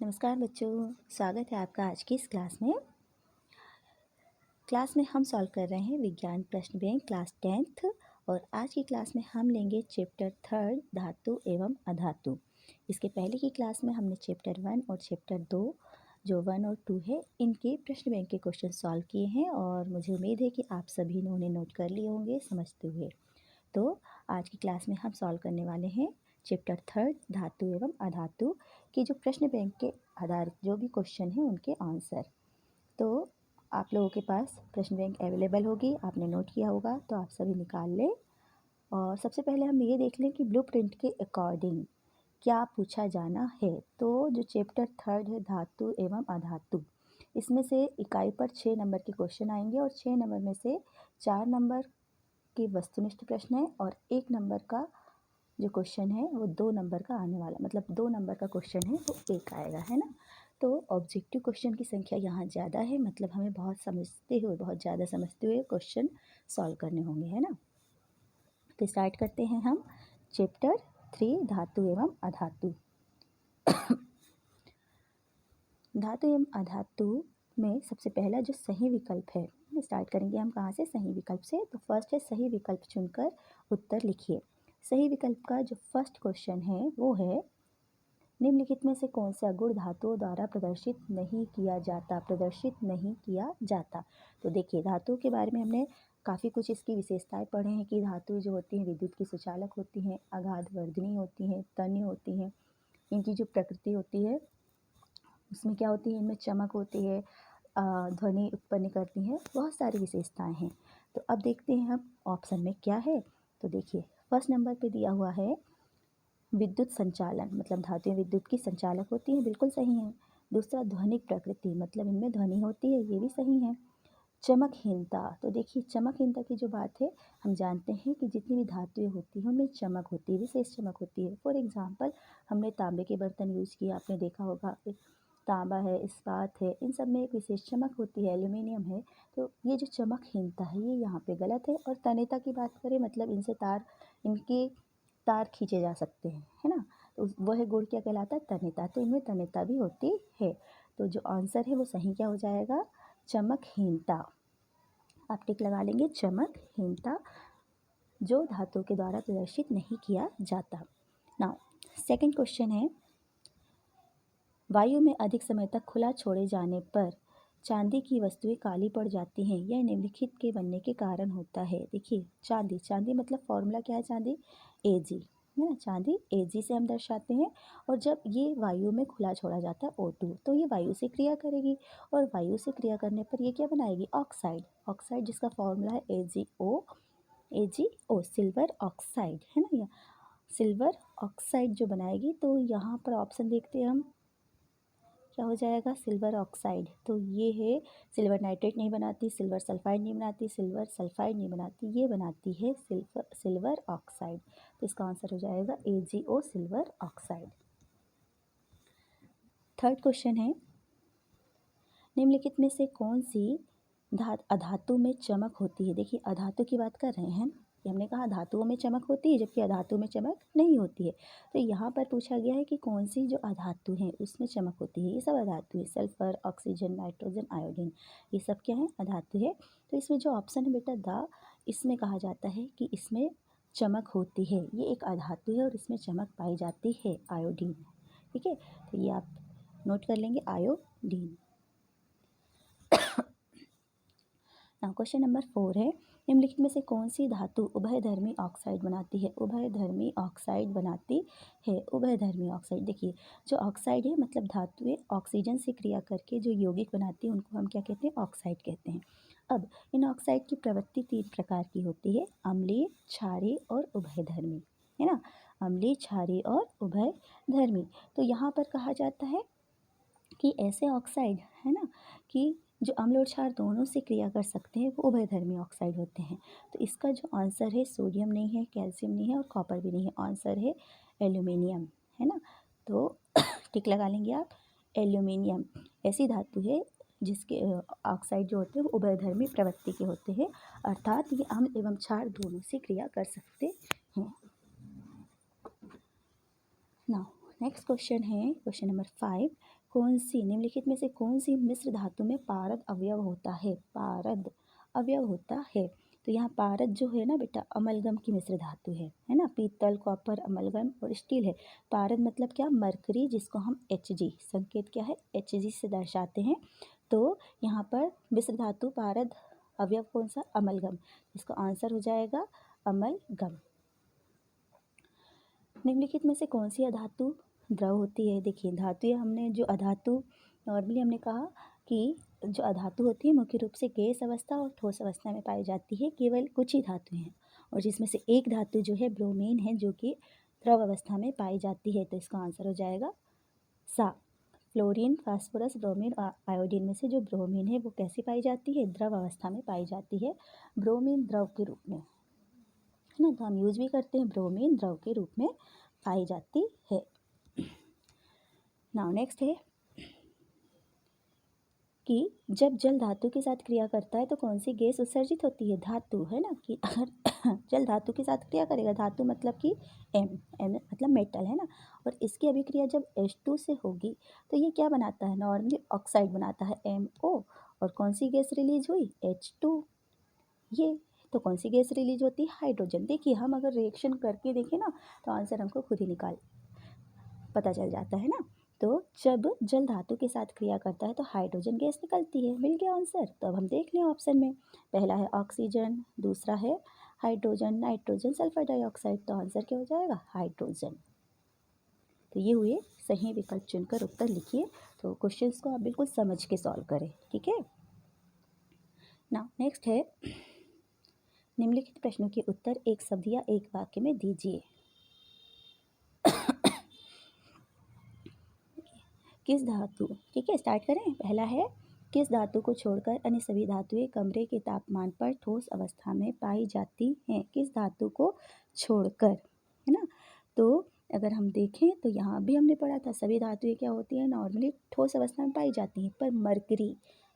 नमस्कार बच्चों, स्वागत है आपका आज की इस क्लास में हम सॉल्व कर रहे हैं विज्ञान प्रश्न बैंक क्लास 10th। और आज की क्लास में हम लेंगे चैप्टर 3 धातु एवं अधातु। इसके पहले की क्लास में हमने चैप्टर 1 और चैप्टर 2 जो 1 और 2 है इनके प्रश्न बैंक के क्वेश्चन सॉल्व किए हैं और मुझे उम्मीद है कि आप सभी ने उन्हें नोट कर लिए होंगे समझते हुए। तो आज की क्लास में हम सॉल्व करने वाले हैं चैप्टर 3 धातु एवं अधातु की जो प्रश्न बैंक के आधारित जो भी क्वेश्चन हैं उनके आंसर। तो आप लोगों के पास प्रश्न बैंक अवेलेबल होगी, आपने नोट किया होगा तो आप सभी निकाल लें। और सबसे पहले हम ये देख लें कि ब्लूप्रिंट के अकॉर्डिंग क्या पूछा जाना है। तो जो चैप्टर 3 है धातु एवं अधातु, इसमें से इकाई पर 6 नंबर के क्वेश्चन आएंगे और 6 नंबर में से 4 नंबर के वस्तुनिष्ठ प्रश्न है और 1 नंबर का जो क्वेश्चन है वो 2 नंबर का आने वाला, मतलब 2 नंबर का क्वेश्चन है वो 1 आएगा, है ना। तो ऑब्जेक्टिव क्वेश्चन की संख्या यहाँ ज़्यादा है, मतलब हमें बहुत ज़्यादा समझते हुए क्वेश्चन सॉल्व करने होंगे, है ना। तो स्टार्ट करते हैं हम चैप्टर 3 धातु एवं अधातु। धातु एवं अधातु में सबसे पहला जो सही विकल्प है, स्टार्ट करेंगे हम कहाँ से, सही विकल्प से। तो फर्स्ट है सही विकल्प चुनकर उत्तर लिखिए। सही विकल्प का जो फर्स्ट क्वेश्चन है वो है निम्नलिखित में से कौन सा गुण धातुओं द्वारा प्रदर्शित नहीं किया जाता। तो देखिए धातुओं के बारे में हमने काफ़ी कुछ इसकी विशेषताएं पढ़े हैं कि धातु जो होती हैं विद्युत की सुचालक होती हैं, अगाध वर्धनी होती हैं, तन्य होती हैं। इनकी जो प्रकृति होती है उसमें क्या होती है, इनमें चमक होती है, ध्वनि उत्पन्न करती हैं, बहुत सारी विशेषताएं हैं। तो अब देखते हैं हम ऑप्शन में क्या है। तो देखिए फर्स्ट नंबर पे दिया हुआ है विद्युत संचालन, मतलब धातुएं विद्युत की संचालक होती हैं, बिल्कुल सही है। दूसरा ध्वनिक प्रकृति, मतलब इनमें ध्वनि होती है, ये भी सही है। चमकहीनता, तो देखिए चमकहीनता की जो बात है, हम जानते हैं कि जितनी भी धातुएं होती हैं उनमें चमक होती है, विशेष चमक होती है। फॉर एग्जाम्पल हमने तांबे के बर्तन यूज़ किए, आपने देखा होगा, तांबा है, इस्पात है, इन सब में एक विशेष चमक होती है, एल्यूमिनियम है। तो ये जो चमकहीनता है ये यहाँ पे गलत है। और तन्यता की बात करें, मतलब इनके तार खींचे जा सकते हैं, है ना। तो वह गुण क्या कहलाता है, तन्यता। तो इनमें तन्यता भी होती है। तो जो आंसर है वो सही क्या हो जाएगा, चमकहीनता। आप टिक लगा लेंगे, चमकहीनता जो धातु के द्वारा प्रदर्शित नहीं किया जाता। नाउ सेकंड क्वेश्चन है वायु में अधिक समय तक खुला छोड़े जाने पर चांदी की वस्तुएं काली पड़ जाती हैं, यह निम्नलिखित के बनने के कारण होता है। देखिए चांदी मतलब फॉर्मूला क्या है, चांदी Ag, है ना। चांदी Ag से हम दर्शाते हैं। और जब ये वायु में खुला छोड़ा जाता है O2, तो ये वायु से क्रिया करेगी और वायु से क्रिया करने पर ये क्या बनाएगी, ऑक्साइड जिसका फॉर्मूला है AgO, सिल्वर ऑक्साइड, है ना। सिल्वर ऑक्साइड जो बनाएगी, तो यहाँ पर ऑप्शन देखते हैं हम क्या हो जाएगा, सिल्वर ऑक्साइड। तो ये है, सिल्वर नाइट्रेट नहीं बनाती, सिल्वर सल्फाइड नहीं बनाती, सिल्वर सल्फाइड नहीं बनाती, ये बनाती है सिल्वर ऑक्साइड। तो इसका आंसर हो जाएगा AgO, silver oxide. Third question है निम्नलिखित में से कौन सी अधातु में चमक होती है। देखिए अधातु की बात कर रहे हैं, कि हमने कहा धातुओं में चमक होती है जबकि अधातु में चमक नहीं होती है। तो यहाँ पर पूछा गया है कि कौन सी जो अधातु है उसमें चमक होती है। ये सब अधातु है, सल्फर, ऑक्सीजन, नाइट्रोजन, आयोडीन, ये सब क्या है, अधातु है। तो इसमें जो ऑप्शन है बेटा इसमें कहा जाता है कि इसमें चमक होती है, ये एक अधातु है और इसमें चमक पाई जाती है, आयोडीन। ठीक है, तो ये आप नोट कर लेंगे, आयोडीन। नाउ क्वेश्चन नंबर 4 है निम्नलिखित में से कौन सी धातु उभयधर्मी ऑक्साइड बनाती है। उभयधर्मी ऑक्साइड, देखिए जो ऑक्साइड है मतलब धातुएं ऑक्सीजन से क्रिया करके जो यौगिक बनाती है उनको हम क्या कहते हैं, ऑक्साइड कहते हैं। अब इन ऑक्साइड की प्रवृत्ति 3 प्रकार की होती है, अम्लीय, क्षारीय और उभयधर्मी, है ना। अम्लीय, क्षारीय और उभयधर्मी। तो यहाँ पर कहा जाता है कि ऐसे ऑक्साइड, है ना, कि जो अम्ल और क्षार दोनों से क्रिया कर सकते हैं वो उभयधर्मी ऑक्साइड होते हैं। तो इसका जो आंसर है सोडियम नहीं है, कैल्शियम नहीं है और कॉपर भी नहीं है, आंसर है एल्यूमिनियम, है ना। तो टिक लगा लेंगे आप, एल्यूमिनियम ऐसी धातु है जिसके ऑक्साइड जो होते हैं वो उभयधर्मी प्रवृत्ति के होते हैं, अर्थात ये अम्ल एवं क्षार दोनों से क्रिया कर सकते हैं। नाउ नेक्स्ट क्वेश्चन है क्वेश्चन नंबर 5 कौन सी निम्नलिखित में से कौन सी मिश्र धातु में पारद अवयव होता है? पारद अवयव होता है। तो यहाँ पारद जो है ना बेटा, अमलगम की मिश्र धातु है ना। पीतल, कॉपर, अमलगम और स्टील है। पारद मतलब क्या? मरकरी, जिसको हम Hg, संकेत क्या है? Hg से दर्शाते हैं। तो यहाँ पर मिश्र धातु पारद अवयव कौन सा? अमलगम। इसका आंसर हो जाएगा अमलगम। निम्नलिखित में से कौन सी अधातु द्रव होती है? देखिए धातु हमने जो अधातु नॉर्मली हमने कहा कि जो अधातु होती है मुख्य रूप से गैस अवस्था और ठोस अवस्था में पाई जाती है। केवल कुछ ही धातु हैं और जिसमें से एक धातु जो है ब्रोमीन है, जो कि द्रव अवस्था में पाई जाती है। तो इसका आंसर हो जाएगा सा। फ्लोरीन, फास्फोरस, ब्रोमीन और आयोडीन में से जो ब्रोमीन है वो कैसी पाई जाती है? द्रव अवस्था में पाई जाती है, ब्रोमीन द्रव के रूप में, है ना। तो हम यूज भी करते हैं, ब्रोमीन द्रव के रूप में पाई जाती है। नाउ नेक्स्ट है कि जब जल धातु के साथ क्रिया करता है तो कौन सी गैस उत्सर्जित होती है? धातु, है ना। कि अगर जल धातु के साथ क्रिया करेगा, धातु मतलब कि एम मतलब मेटल, है ना। और इसकी अभिक्रिया जब H2 से होगी तो ये क्या बनाता है? नॉर्मली ऑक्साइड बनाता है, MO। और कौन सी गैस रिलीज हुई? H2। ये तो कौन सी गैस रिलीज होती है? हाइड्रोजन। देखिए हम अगर रिएक्शन करके देखें ना तो आंसर हमको खुद ही पता चल जाता है ना। तो जब जल धातु के साथ क्रिया करता है तो हाइड्रोजन गैस निकलती है। मिल गया आंसर। तो अब हम देख लें ऑप्शन में, पहला है ऑक्सीजन, दूसरा है हाइड्रोजन, नाइट्रोजन, सल्फर डाइऑक्साइड। तो आंसर क्या हो जाएगा? हाइड्रोजन। तो ये हुए सही विकल्प, चुनकर उत्तर लिखिए। तो क्वेश्चंस को आप बिल्कुल समझ के सॉल्व करें, ठीक है। नाउ नेक्स्ट है, निम्नलिखित प्रश्नों के उत्तर एक शब्द या एक वाक्य में दीजिए। किस धातु, ठीक है, स्टार्ट करें। पहला है, किस धातु को छोड़कर अन्य सभी धातुएं कमरे के तापमान पर ठोस अवस्था में पाई जाती हैं? किस धातु को छोड़कर, है ना। तो अगर हम देखें तो यहाँ भी हमने पढ़ा था सभी धातुएं क्या होती हैं? नॉर्मली ठोस अवस्था में पाई जाती हैं। पर मरकरी,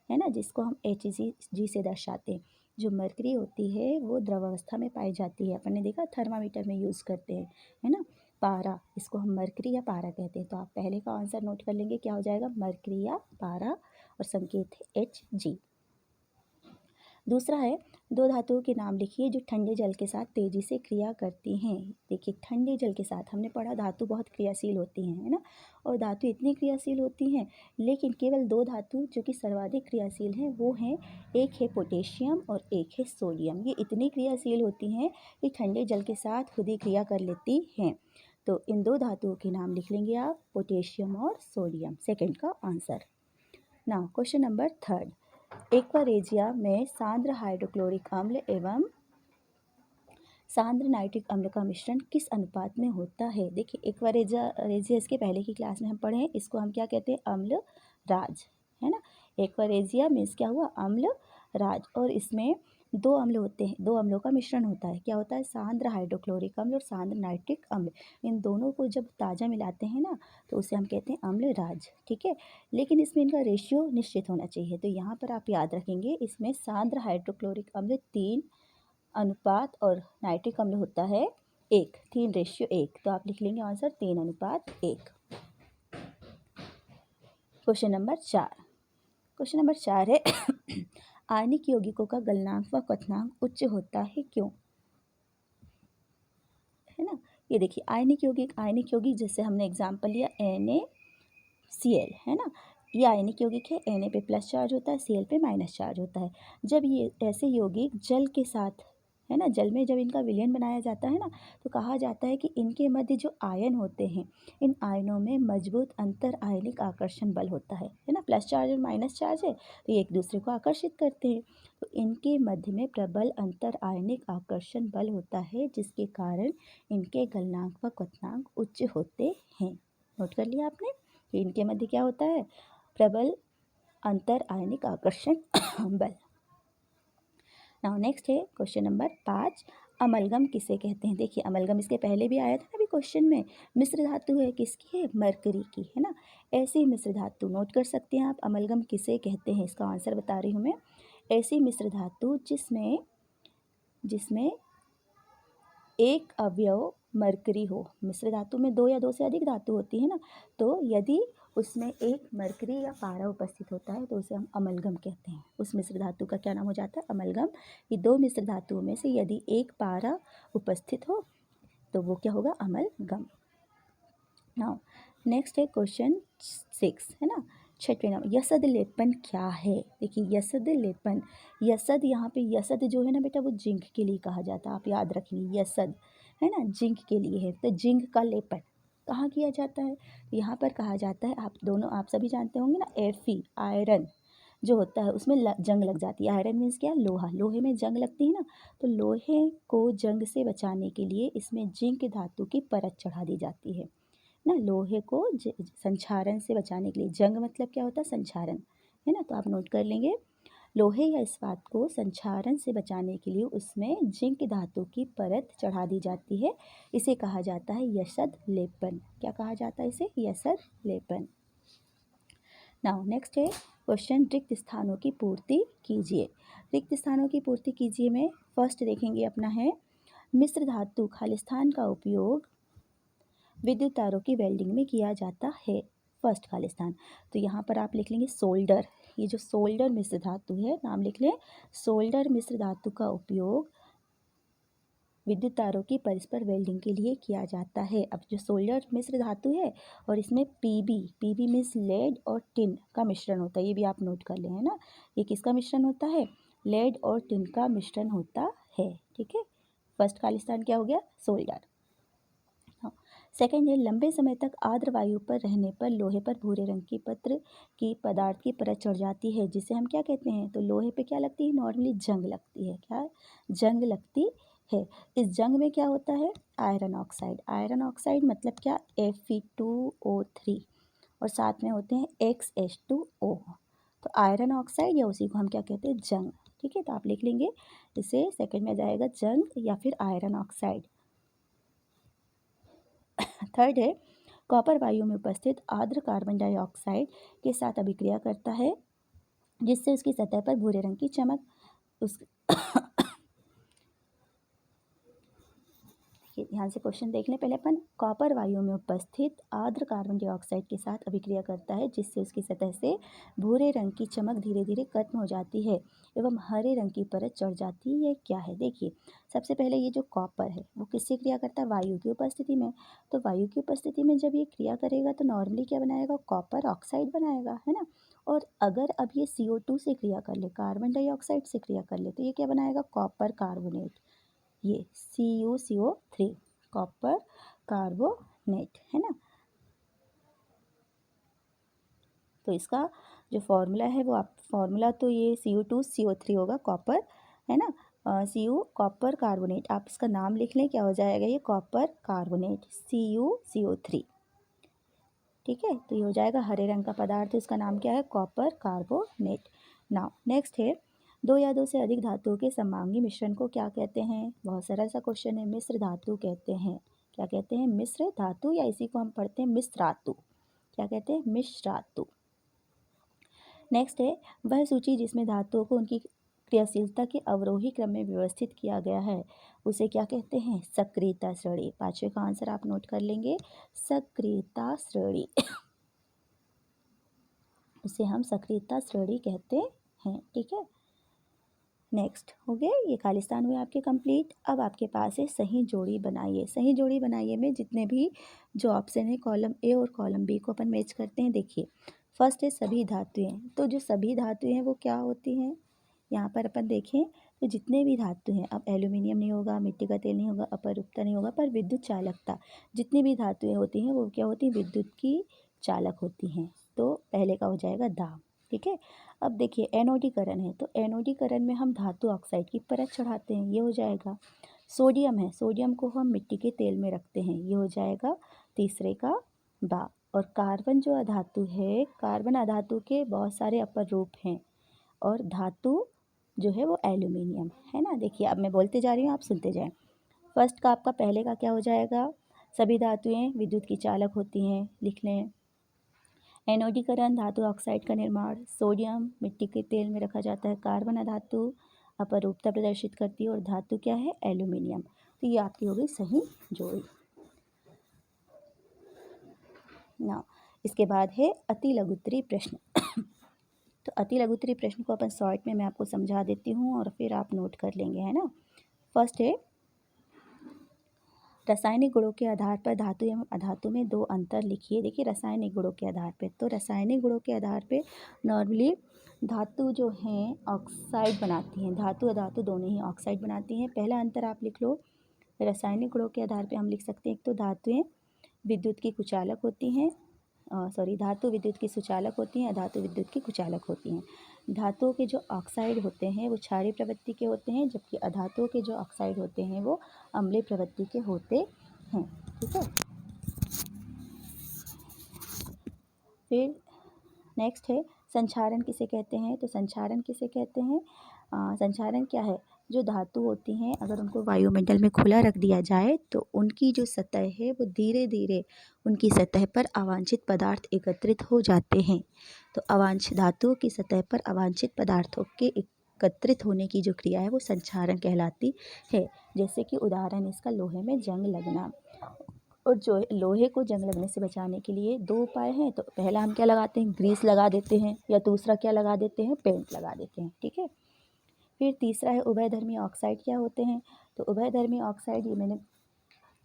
है ना, जिसको हम Hg से दर्शाते हैं, जो मरकरी होती है वो द्रव अवस्था में पाई जाती है। अपन ने देखा थर्मामीटर में यूज़ करते हैं, है ना। पारा, इसको हम मरकरी या पारा कहते हैं। तो आप पहले का आंसर नोट कर लेंगे, क्या हो जाएगा? मरकरी या पारा, और संकेत है Hg। दूसरा है, दो धातुओं के नाम लिखिए जो ठंडे जल के साथ तेजी से क्रिया करती हैं। देखिए ठंडे जल के साथ हमने पढ़ा धातु बहुत क्रियाशील होती हैं, है ना। और धातु इतनी क्रियाशील होती हैं, लेकिन केवल दो धातु जो कि सर्वाधिक क्रियाशील हैं वो हैं, एक है पोटेशियम और एक है सोडियम। ये इतनी क्रियाशील होती हैं कि ठंडे जल के साथ खुद ही क्रिया कर लेती हैं। तो इन दो धातुओं के नाम लिख लेंगे आप, पोटेशियम और सोडियम, सेकंड का answer. Now question number third, aqua regia में सांद्र हाइड्रोक्लोरिक अम्ल एवं सांद्र नाइट्रिक अम्ल का मिश्रण किस अनुपात में होता है? देखिए एक्वारेजिया इसके पहले की क्लास में हम पढ़े हैं, इसको हम क्या कहते हैं? अम्ल राज, है ना। एक्वारेजिया मीन्स क्या हुआ? अम्ल राज। और इसमें दो अम्ल होते हैं, दो अम्लों का मिश्रण होता है। क्या होता है? सांद्र हाइड्रोक्लोरिक अम्ल और सांद्र नाइट्रिक अम्ल। इन दोनों को जब ताज़ा मिलाते हैं ना तो उसे हम कहते हैं अम्ल राज, ठीक है। लेकिन इसमें इनका रेशियो निश्चित होना चाहिए। तो यहाँ पर आप याद रखेंगे, इसमें सांद्र हाइड्रोक्लोरिक अम्ल 3 अनुपात और नाइट्रिक अम्ल होता है 1, 3:1। तो आप लिख लेंगे answer 3:1। Question number 4, question number 4 है आयनिक यौगिकों का गलनांक व क्वथनांक उच्च होता है क्यों? है ना। ये देखिए आयनिक यौगिक जैसे हमने एग्जांपल लिया NaCl, है ना। ये आयनिक यौगिक है, Na पे प्लस चार्ज होता है, Cl पे माइनस चार्ज होता है। जब ये ऐसे यौगिक जल के साथ, है ना, जल में जब इनका विलयन बनाया जाता है ना तो कहा जाता है कि इनके मध्य जो आयन होते हैं, इन आयनों में मजबूत अंतर आयनिक आकर्षण बल होता है ना। प्लस चार्ज और माइनस चार्ज है तो ये एक दूसरे को आकर्षित करते हैं। तो इनके मध्य में प्रबल अंतर आयनिक आकर्षण बल होता है, जिसके कारण इनके गलनांक व क्वथनांक उच्च होते हैं। नोट कर लिया आपने कि इनके मध्य क्या होता है? प्रबल अंतर आयनिक आकर्षण बल। नाउ नेक्स्ट है क्वेश्चन नंबर 5, अमलगम किसे कहते हैं? देखिए अमलगम इसके पहले भी आया था ना अभी क्वेश्चन में। मिश्र धातु है, किसकी है? मरकरी की, है ना। ऐसी मिश्र धातु नोट कर सकते हैं आप, अमलगम किसे कहते हैं? इसका आंसर बता रही हूँ मैं। ऐसी मिश्र धातु जिसमें एक अवयव मरकरी हो, मिश्र धातु में 2 या 2 से अधिक धातु होती है ना, तो यदि उसमें एक मरकरी या पारा उपस्थित होता है तो उसे हम अमलगम कहते हैं। उस मिश्र धातु का क्या नाम हो जाता है? अमलगम। ये 2 मिश्र धातुओं में से यदि एक पारा उपस्थित हो तो वो क्या होगा? अमलगम। नाउ नेक्स्ट है क्वेश्चन 6, है ना, 6वें नंबर, यसद लेपन क्या है? देखिए यसद लेपन, यसद यहाँ पे यसद जो है ना बेटा वो जिंक के लिए कहा जाता है, आप याद रखिए यसद है ना जिंक के लिए है। तो जिंक का लेपन कहाँ किया जाता है? यहाँ पर कहा जाता है, आप सभी जानते होंगे ना, एफी आयरन जो होता है उसमें जंग लग जाती है। आयरन मीन्स क्या? लोहा, लोहे में जंग लगती है ना, तो लोहे को जंग से बचाने के लिए इसमें जिंक धातु की परत चढ़ा दी जाती है ना, लोहे को संक्षारण से बचाने के लिए। जंग मतलब क्या होता है? संक्षारण, है ना, तो आप नोट कर लेंगे। लोहे या इस्पात को संक्षारण से बचाने के लिए उसमें जिंक धातु की परत चढ़ा दी जाती है, इसे कहा जाता है यसद लेपन। क्या कहा जाता है इसे? यसद लेपन। नाउ नेक्स्ट है क्वेश्चन, रिक्त स्थानों की पूर्ति कीजिए। रिक्त स्थानों की पूर्ति कीजिए में फर्स्ट देखेंगे अपना है, मिश्र धातु खालिस्तान का उपयोग विद्युत तारों की वेल्डिंग में किया जाता है। फर्स्ट खालिस्तान, तो यहाँ पर आप लिख लेंगे सोल्डर। ये जो सोल्डर मिश्र धातु है, नाम लिख लें, सोल्डर मिश्र धातु का उपयोग विद्युत तारों की परस्पर वेल्डिंग के लिए किया जाता है। अब जो सोल्डर मिश्र धातु है और इसमें पीबी मीन्स लेड और टिन का मिश्रण होता है, ये भी आप नोट कर लें, है ना। ये किसका मिश्रण होता है? लेड और टिन का मिश्रण होता है, ठीक है। फर्स्ट खालिस्तान क्या हो गया? सोल्डर। सेकेंड है, लंबे समय तक आर्द्र वायु पर रहने पर लोहे पर भूरे रंग की पत्र की पदार्थ की परत चढ़ जाती है, जिसे हम क्या कहते हैं? तो लोहे पे क्या लगती है? नॉर्मली जंग लगती है। क्या? जंग लगती है। इस जंग में क्या होता है? Iron oxide. आयरन ऑक्साइड मतलब क्या? Fe2O3 और साथ में होते हैं XH2O। तो आयरन ऑक्साइड या उसी को हम क्या कहते हैं? जंग, ठीक है। तो आप लिख लेंगे इसे, सेकेंड में जाएगा जंग या फिर आयरन ऑक्साइड। थर्ड है, कॉपर वायु में उपस्थित आर्द्र कार्बन डाइऑक्साइड के साथ अभिक्रिया करता है, जिससे उसकी सतह पर भूरे रंग की चमक उस ध्यान से क्वेश्चन देख लें पहले अपन। कॉपर वायु में उपस्थित आर्द्र कार्बन डाइऑक्साइड के साथ अभिक्रिया करता है, जिससे उसकी सतह से भूरे रंग की चमक धीरे धीरे खत्म हो जाती है एवं हरे रंग की परत चढ़ जाती है। ये क्या है? देखिए, सबसे पहले ये जो कॉपर है वो किससे क्रिया करता है? वायु की उपस्थिति में। तो वायु की उपस्थिति में जब ये क्रिया करेगा तो नॉर्मली क्या बनाएगा? कॉपर ऑक्साइड बनाएगा, है ना। और अगर अब ये CO2 से क्रिया कर ले, कार्बन डाइऑक्साइड से क्रिया कर ले, तो ये क्या बनाएगा? Copper carbonate. ये CuCO3, कॉपर कार्बोनेट, है ना। तो इसका जो फॉर्मूला है वो आप फॉर्मूला, तो ये Cu2CO3 होगा, कॉपर, है ना। Cu कॉपर कार्बोनेट, आप इसका नाम लिख लें, क्या हो जाएगा? ये कॉपर कार्बोनेट, CuCO3, ठीक है। तो ये हो जाएगा हरे रंग का पदार्थ है, इसका नाम क्या है? Copper carbonate. नाउ नेक्स्ट है, 2 या 2 से अधिक धातुओं के समांगी मिश्रण को क्या कहते हैं? बहुत सरल सा क्वेश्चन है, मिश्र धातु कहते हैं। क्या कहते हैं? मिश्र धातु, या इसी को हम पढ़ते हैं मिश्रातु। क्या कहते हैं? मिश्रातु। नेक्स्ट है, वह सूची जिसमें धातुओं को उनकी क्रियाशीलता के अवरोही क्रम में व्यवस्थित किया गया है, उसे क्या कहते हैं? सक्रियता श्रेणी। पांचवे का आंसर आप नोट कर लेंगे, सक्रियता श्रेणी। उसे हम सक्रियता श्रेणी कहते हैं, ठीक है। नेक्स्ट हो गया, ये खालिस्तान हुए आपके कंप्लीट। अब आपके पास है सही जोड़ी बनाइए। सही जोड़ी बनाइए में जितने भी जो ऑप्शन है कॉलम ए और कॉलम बी को अपन मैच करते हैं। देखिए, फर्स्ट है सभी धातुएं, तो जो सभी धातुएं हैं वो क्या होती हैं? यहाँ पर अपन देखें तो जितने भी धातु हैं, अब एल्यूमिनियम नहीं होगा, मिट्टी का तेल नहीं होगा, अपरूपता नहीं होगा, पर विद्युत चालकता, जितनी भी धातुएं होती हैं वो क्या होती हैं? विद्युत की चालक होती हैं। तो पहले का हो जाएगा दाब, ठीक है। अब देखिए एनोडीकरण है, तो एनोडीकरण में हम धातु ऑक्साइड की परत चढ़ाते हैं, ये हो जाएगा। सोडियम है, सोडियम को हम मिट्टी के तेल में रखते हैं, ये हो जाएगा तीसरे का बा। और कार्बन जो अधातु है, कार्बन अधातु के बहुत सारे अपर रूप हैं, और धातु जो है वो एल्यूमिनियम, है ना। देखिए अब मैं बोलते जा रही हूँ, आप सुनते जाएं। फर्स्ट का आपका पहले का क्या हो जाएगा? सभी धातुएं विद्युत की चालक होती हैं, लिख लें। एनोडीकरण, धातु ऑक्साइड का निर्माण, सोडियम मिट्टी के तेल में रखा जाता है, कार्बन धातु अपरूपता प्रदर्शित करती है, और धातु क्या है? एल्यूमिनियम। तो ये आपकी हो गई सही जोड़ी। ना इसके बाद है अति लघुत्तरी प्रश्न। तो अति लघुत्तरी प्रश्न को अपन शॉर्ट में मैं आपको समझा देती हूँ और फिर आप नोट कर लेंगे, है ना। फर्स्ट है, रासायनिक गुणों के आधार पर धातु एवं अधातु में दो अंतर लिखिए। देखिए रासायनिक गुणों के आधार पे, तो रासायनिक गुणों के आधार पे नॉर्मली धातु जो हैं ऑक्साइड बनाती हैं, धातु अधातु दोनों ही ऑक्साइड बनाती हैं। पहला अंतर आप लिख लो, रासायनिक गुणों के आधार पे हम लिख सकते हैं, एक तो धातुएं विद्युत की कुचालक होती हैं, धातु विद्युत की सुचालक होती हैं, अधातु विद्युत की कुचालक होती हैं। धातुओं के जो ऑक्साइड होते हैं वो क्षारीय प्रवृत्ति के होते हैं, जबकि अधातुओं के जो ऑक्साइड होते हैं वो अम्लीय प्रवृत्ति के होते हैं। ठीक है, फिर नेक्स्ट है संक्षारण किसे कहते हैं। तो संक्षारण किसे कहते हैं, संक्षारण क्या है, जो धातु होती हैं अगर उनको वायुमंडल में खुला रख दिया जाए तो उनकी जो सतह है वो धीरे धीरे उनकी सतह पर अवांछित पदार्थ एकत्रित हो जाते हैं। तो अवांछित धातुओं की सतह पर अवांछित पदार्थों के एकत्रित होने की जो क्रिया है वो संक्षारण कहलाती है। जैसे कि उदाहरण इसका लोहे में जंग लगना। और जो लोहे को जंग लगने से बचाने के लिए दो उपाय हैं। तो पहला हम क्या लगाते हैं, ग्रीस लगा देते हैं, या दूसरा क्या लगा देते हैं, पेंट लगा देते हैं। ठीक है, फिर तीसरा है उभयधर्मी ऑक्साइड क्या होते हैं। तो उभयधर्मी ऑक्साइड, ये मैंने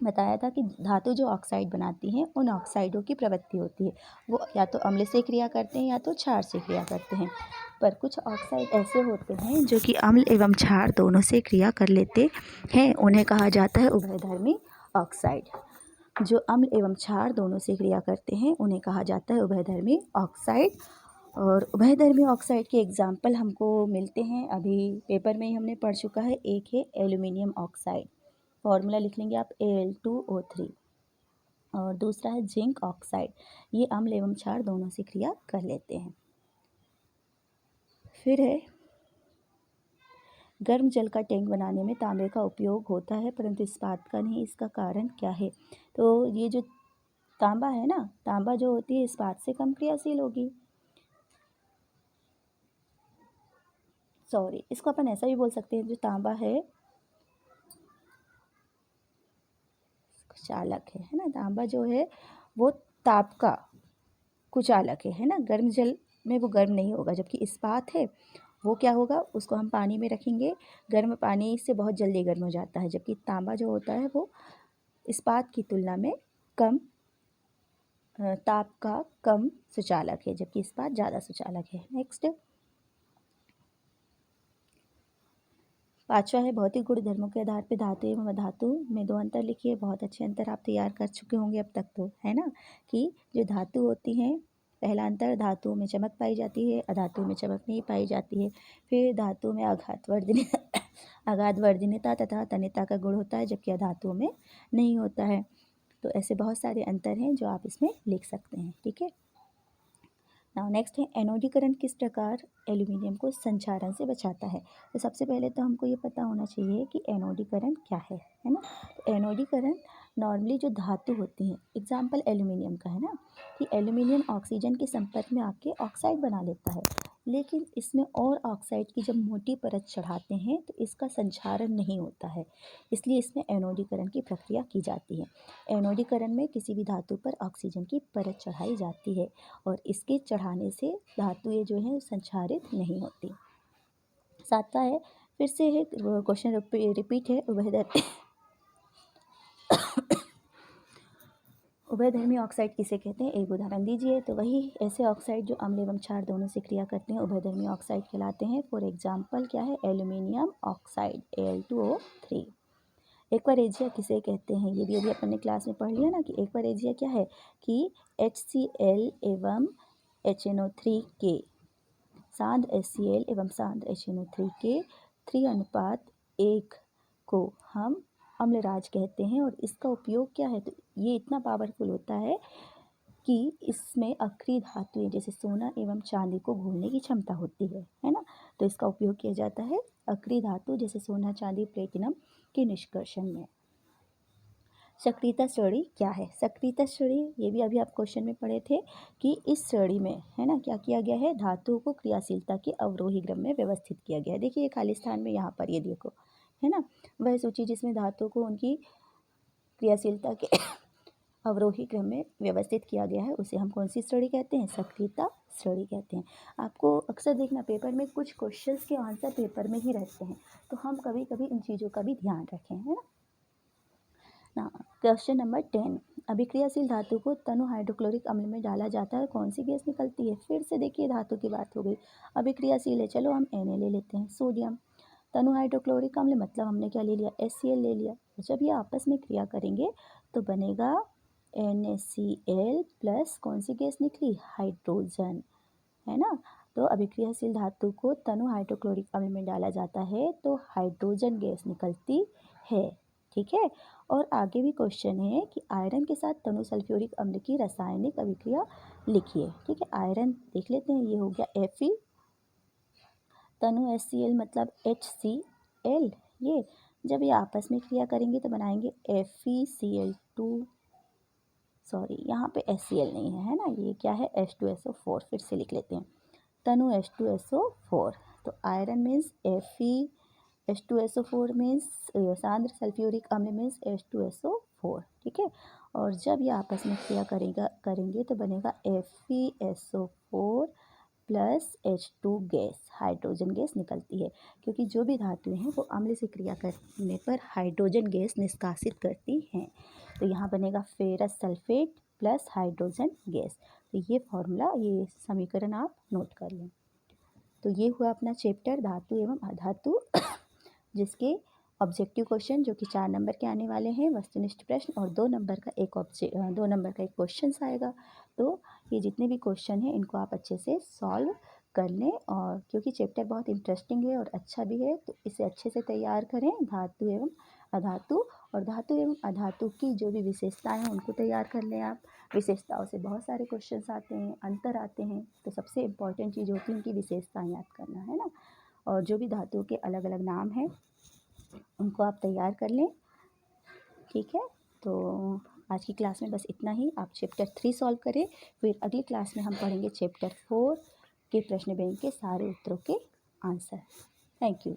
बताया था कि धातु जो ऑक्साइड बनाती हैं उन ऑक्साइडों की प्रवृत्ति होती है, वो या तो अम्ल से क्रिया करते हैं या तो क्षार से क्रिया करते हैं। पर कुछ ऑक्साइड ऐसे होते हैं जो कि अम्ल एवं क्षार दोनों से क्रिया कर लेते हैं, उन्हें कहा जाता है उभयधर्मी ऑक्साइड। जो अम्ल एवं क्षार दोनों से क्रिया करते हैं उन्हें कहा जाता है उभयधर्मी ऑक्साइड। और उभयधर्मी ऑक्साइड के एग्जाम्पल हमको मिलते हैं, अभी पेपर में ही हमने पढ़ चुका है। एक है एल्यूमिनियम ऑक्साइड, फॉर्मूला लिख लेंगे आप Al2O3, और दूसरा है जिंक ऑक्साइड, ये अम्ल एवं क्षार दोनों से क्रिया कर लेते हैं। फिर है गर्म जल का टैंक बनाने में तांबे का उपयोग होता है परंतु इस्पात का नहीं, इसका कारण क्या है। तो ये जो तांबा है ना, तांबा जो होती है इस्पात से कम क्रियाशील होगी। सॉरी, इसको अपन ऐसा भी बोल सकते हैं, जो तांबा है कुचालक है ना, तांबा जो है वो ताप का कुचालक है ना। गर्म जल में वो गर्म नहीं होगा, जबकि इस्पात है वो क्या होगा, उसको हम पानी में रखेंगे, गर्म पानी से बहुत जल्दी गर्म हो जाता है, जबकि तांबा जो होता है वो इस्पात की तुलना में कम ताप का कम सुचालक है, जबकि इस्पात ज़्यादा सुचालक है। नेक्स्ट, पांचवा है भौतिक गुण धर्मों के आधार पर धातु एवं अधातु में दो अंतर लिखिए। बहुत अच्छे अंतर आप तैयार कर चुके होंगे अब तक तो, है ना, कि जो धातु होती हैं, पहला अंतर, धातुओं में चमक पाई जाती है, अधातु में चमक नहीं पाई जाती है। फिर धातु में आघात वर्धनीयता तथा तन्यता का गुण होता है, जबकि अधातुओं में नहीं होता है। तो ऐसे बहुत सारे अंतर हैं जो आप इसमें लिख सकते हैं। ठीक है, नाउ नेक्स्ट है एनोडीकरण किस प्रकार एल्यूमिनियम को संक्षारण से बचाता है। तो सबसे पहले तो हमको ये पता होना चाहिए कि एनोडीकरण क्या है ना। तो एनोडीकरण नॉर्मली जो धातु होती हैं, एग्जाम्पल एल्यूमिनियम का है ना, कि एल्यूमिनियम ऑक्सीजन के संपर्क में आके ऑक्साइड बना लेता है, लेकिन इसमें और ऑक्साइड की जब मोटी परत चढ़ाते हैं तो इसका संक्षारण नहीं होता है, इसलिए इसमें एनोडीकरण की प्रक्रिया की जाती है। एनोडीकरण में किसी भी धातु पर ऑक्सीजन की परत चढ़ाई जाती है और इसके चढ़ाने से धातुएं जो हैं संक्षारित नहीं होती। सातवां है, फिर से है क्वेश्चन रिपीट है, उभयधर्मी ऑक्साइड किसे कहते हैं, एक उदाहरण दीजिए। तो वही ऐसे ऑक्साइड जो अम्ल एवं क्षार दोनों से क्रिया करते हैं उभयधर्मी ऑक्साइड कहलाते हैं। फॉर एग्जाम्पल क्या है, एल्यूमिनियम ऑक्साइड Al2O3। एक्वारेजिया किसे कहते हैं, ये भी अभी अपन ने क्लास में पढ़ लिया ना, कि एक्वारेजिया क्या है, कि HCl एवं HNO3 के सांद्र HCl एवं सांद्र HNO3 के 3:1 को हम अम्लराज कहते हैं। और इसका उपयोग क्या है, तो ये इतना पावरफुल होता है कि इसमें अक्रिय धातुएं जैसे सोना एवं चांदी को घोलने की क्षमता होती है ना। तो इसका उपयोग किया जाता है अक्रिय धातु जैसे सोना चांदी प्लेटिनम के निष्कर्षण में। सक्रियता श्रेणी क्या है, सक्रियता श्रेणी ये भी अभी आप क्वेश्चन में पढ़े थे कि इस श्रेणी में है ना क्या किया गया है, धातुओं को क्रियाशीलता के अवरोही क्रम में व्यवस्थित किया गया है। देखिए ये खाली स्थान में यहाँ पर ये देखो, है ना, वह सूची जिसमें धातुओं को उनकी क्रियाशीलता के अवरोही क्रम में व्यवस्थित किया गया है उसे हम कौन सी श्रेणी कहते हैं? सक्रियता श्रेणी कहते हैं। आपको अक्सर देखना पेपर में कुछ क्वेश्चंस के आंसर पेपर में ही रहते हैं, तो हम कभी कभी इन चीज़ों का भी ध्यान रखें, है ना। क्वेश्चन नंबर 10, अभिक्रियाशील धातु को तनु हाइड्रोक्लोरिक अम्ल में डाला जाता है, कौन सी गैस निकलती है? फिर से देखिए धातु की बात हो गई, अभिक्रियाशील है, चलो हम Na ले लेते हैं, सोडियम। तनु हाइड्रोक्लोरिक अम्ल मतलब हमने क्या ले लिया? HCl ले लिया। जब ये आपस में क्रिया करेंगे तो बनेगा NaCl प्लस कौन सी गैस निकली? हाइड्रोजन, है ना। तो अभिक्रियाशील धातु को तनु हाइड्रोक्लोरिक अम्ल में डाला जाता है तो हाइड्रोजन गैस निकलती है, ठीक है। और आगे भी क्वेश्चन है कि आयरन के साथ तनु सल्फ्यूरिक अम्ल की रासायनिक अभिक्रिया लिखिए, ठीक है। आयरन देख लेते हैं, ये हो गया Fe, तनु HCl मतलब HCl, ये जब ये आपस में क्रिया करेंगे तो बनाएंगे FeCl2, सॉरी यहाँ पे HCl नहीं है, है ना, ये क्या है? H2SO4, फिर से लिख लेते हैं, तनु H2SO4। तो iron means Fe, H2SO4 means सांद्र सल्फ्यूरिक अम्ल मीन्स H2SO4, ठीक है। और जब ये आपस में क्रिया करेंगे तो बनेगा FeSO4 plus H2 gas, hydrogen gas निकलती है, क्योंकि जो भी धातुएं हैं वो अम्ल से क्रिया करने पर हाइड्रोजन गैस निष्कासित करती हैं। तो यहाँ बनेगा ferrous sulphate plus hydrogen gas. तो ये फॉर्मूला, ये समीकरण आप नोट कर लें। तो ये हुआ अपना चैप्टर धातु एवं अधातु जिसके ऑब्जेक्टिव क्वेश्चन जो कि 4 नंबर के आने वाले हैं, वस्तुनिष्ठ प्रश्न, और 2 नंबर का एक 2 नंबर का एक क्वेश्चन आएगा। तो ये जितने भी क्वेश्चन हैं इनको आप अच्छे से सॉल्व कर लें, और क्योंकि चैप्टर बहुत इंटरेस्टिंग है और अच्छा भी है तो इसे अच्छे से तैयार करें। धातु एवं अधातु, और धातु एवं अधातु की जो भी विशेषताएं हैं उनको तैयार कर लें आप। विशेषताओं से बहुत सारे क्वेश्चन आते हैं, अंतर आते हैं, तो सबसे इम्पॉर्टेंट चीज़ होती है उनकी विशेषताएं याद करना, है ना। और जो भी धातुओं के अलग अलग नाम हैं उनको आप तैयार कर लें, ठीक है। तो आज की क्लास में बस इतना ही। आप चैप्टर 3 सॉल्व करें, फिर अगली क्लास में हम पढ़ेंगे चैप्टर 4 के प्रश्न बैंक के सारे उत्तरों के आंसर। Thank you.